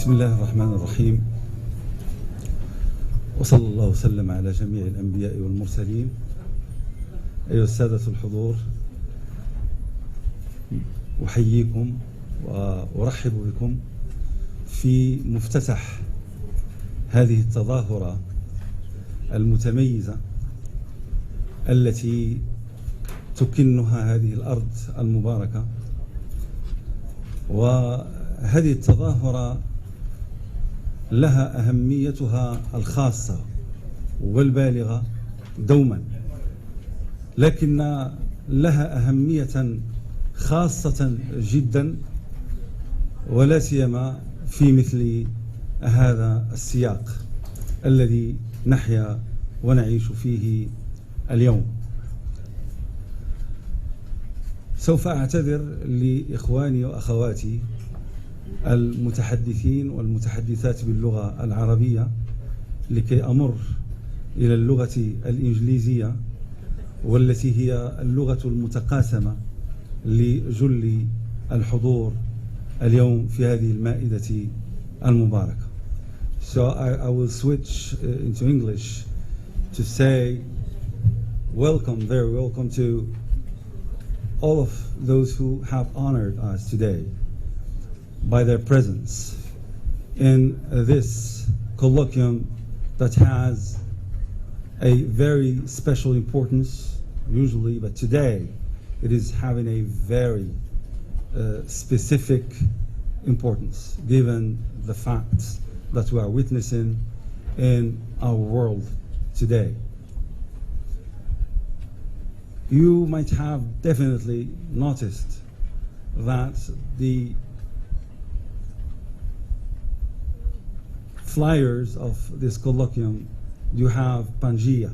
بسم الله الرحمن الرحيم، وصلى الله وسلم على جميع الأنبياء والمرسلين. أيها السادة الحضور، أحييكم وأرحب بكم في مفتتح هذه التظاهرة المتميزة التي تكنها هذه الأرض المباركة. وهذه التظاهرة لها أهميتها الخاصة والبالغة دوما، لكن لها أهمية خاصة جدا ولا سيما في مثل هذا السياق الذي نحيا ونعيش فيه اليوم. سوف أعتذر لإخواني وأخواتي المتحدثين والمتحدثات باللغة العربية لكي أمر إلى اللغة الإنجليزية، والتي هي اللغة المتقاسمة لجل الحضور اليوم في هذه المائدة المباركة. So I will switch into English to say welcome, very welcome to all of those who have honored us today by their presence in this colloquium that has a very special importance usually, but today it is having a very specific importance given the facts that we are witnessing in our world today. You might have definitely noticed that the flyers of this colloquium, you have Pangea.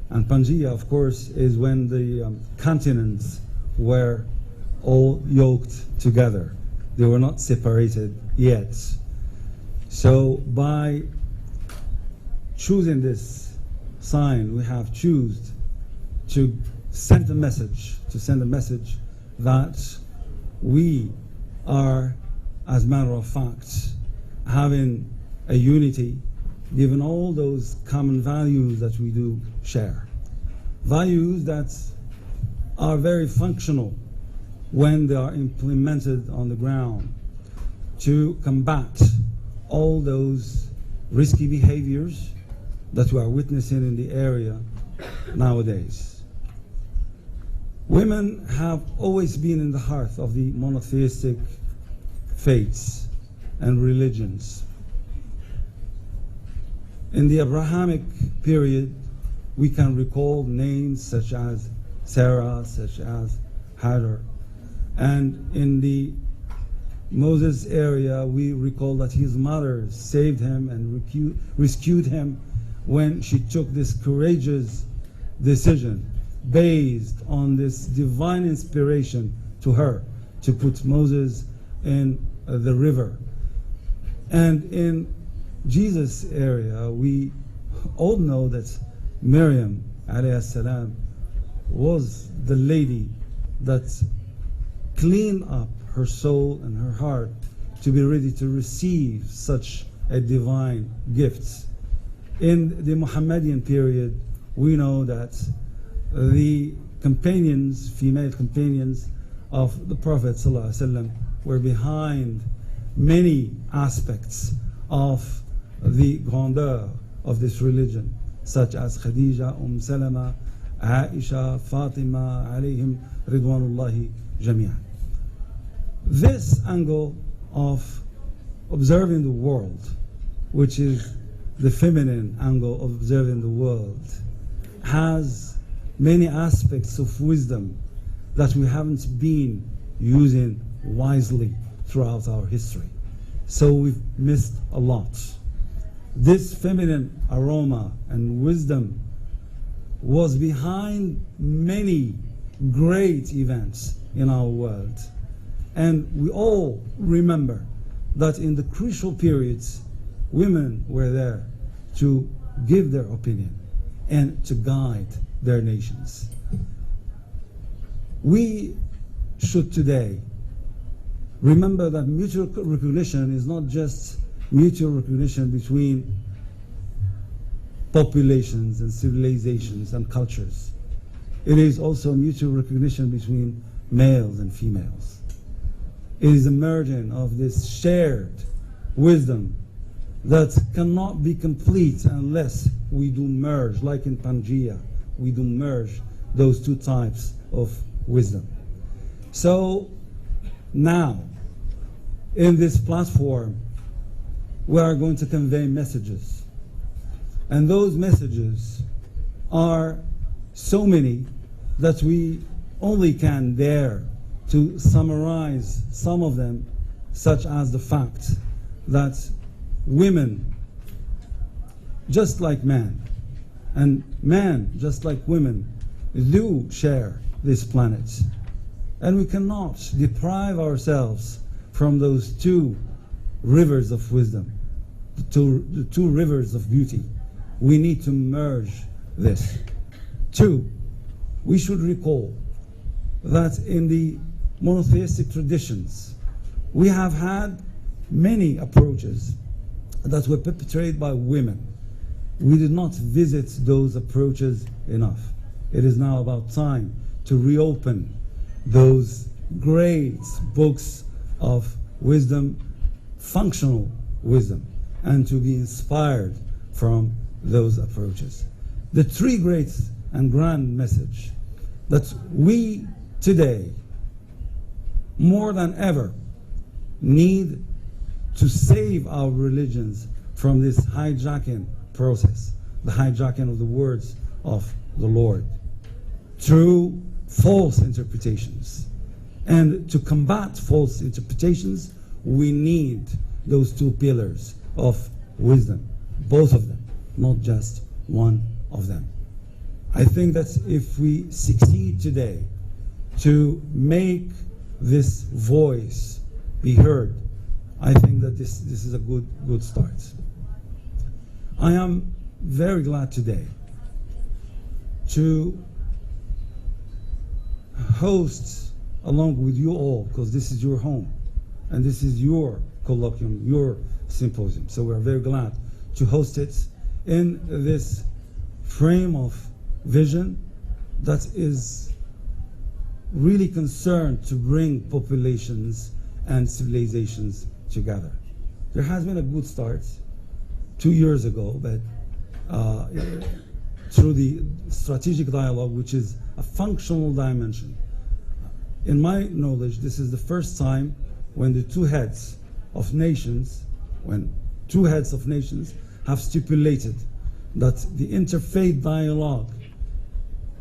And Pangea, of course, is when the continents were all yoked together. They were not separated yet. So by choosing this sign, we have chosen to send a message, that we are, as a matter of fact, having a unity, given all those common values that we do share. Values that are very functional when they are implemented on the ground to combat all those risky behaviors that we are witnessing in the area nowadays. Women have always been in the heart of the monotheistic faiths and religions. In the Abrahamic period, we can recall names such as Sarah, such as Hagar. And in the Moses area, we recall that his mother saved him and rescued him when she took this courageous decision based on this divine inspiration to her to put Moses in the river. And in Jesus' area, we all know that Miriam alayhi salam was the lady that cleaned up her soul and her heart to be ready to receive such a divine gift. In the Muhammadian period, we know that the companions, female companions of the Prophet ﷺ were behind many aspects of the grandeur of this religion, such as Khadija, Salama, Aisha, Fatima, alayhim ridwanullahi jami'an. This angle of observing the world, which is the feminine angle of observing the world, has many aspects of wisdom that we haven't been using wisely throughout our history. So we've missed a lot. This feminine aroma and wisdom was behind many great events in our world. And we all remember that in the crucial periods, women were there to give their opinion and to guide their nations. We should today remember that mutual recognition is not just mutual recognition between populations and civilizations and cultures. It is also mutual recognition between males and females. It is a merging of this shared wisdom that cannot be complete unless we do merge, like in Pangea, we do merge those two types of wisdom. So now, in this platform, we are going to convey messages. And those messages are so many that we only can dare to summarize some of them, such as the fact that women, just like men, and men, just like women, do share this planet. And we cannot deprive ourselves from those two rivers of wisdom, the two rivers of beauty. We need to merge this. Two, we should recall that in the monotheistic traditions, we have had many approaches that were perpetrated by women. We did not visit those approaches enough. It is now about time to reopen those great books of wisdom, functional wisdom, and to be inspired from those approaches. The three great and grand message that we today, more than ever, need to save our religions from this hijacking process, the hijacking of the words of the Lord, through false interpretations. And to combat false interpretations, we need those two pillars of wisdom, both of them, not just one of them. I think that if we succeed today to make this voice be heard, I think that this is a good start. I am very glad today to host, along with you all, because this is your home and this is your colloquium, your symposium. So we're very glad to host it in this frame of vision that is really concerned to bring populations and civilizations together. There has been a good start 2 years ago, but through the strategic dialogue, which is a functional dimension. In my knowledge, this is the first time when the two heads of nations have stipulated that the interfaith dialogue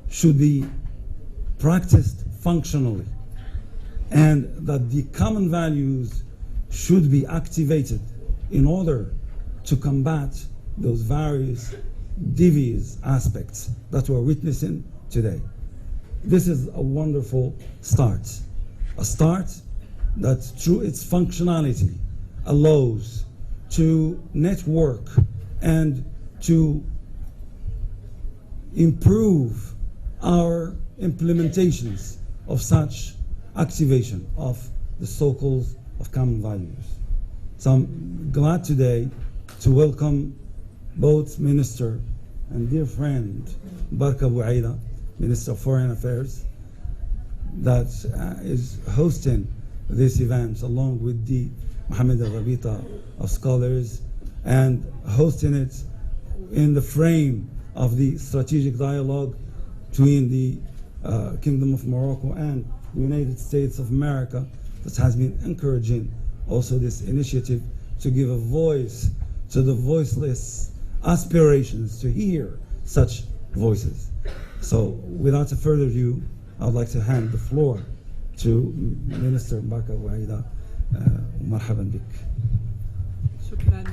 should be practiced functionally, and that the common values should be activated in order to combat those various devious aspects that we're witnessing today. This is a wonderful start. A start that through its functionality allows to network and to improve our implementations of such activation of the so-called of common values. So I'm glad today to welcome both Minister and dear friend Barka Bouaida, Minister of Foreign Affairs, that is hosting this event along with the محمدية Lil'Rabطة of scholars, and hosting it in the frame of the strategic dialogue between the Kingdom of Morocco and the United States of America, that has been encouraging also this initiative to give a voice to the voiceless aspirations to hear such voices. So without further ado, I would like to hand the floor to Minister Barka Bouaida. مرحبا بك. شكرا.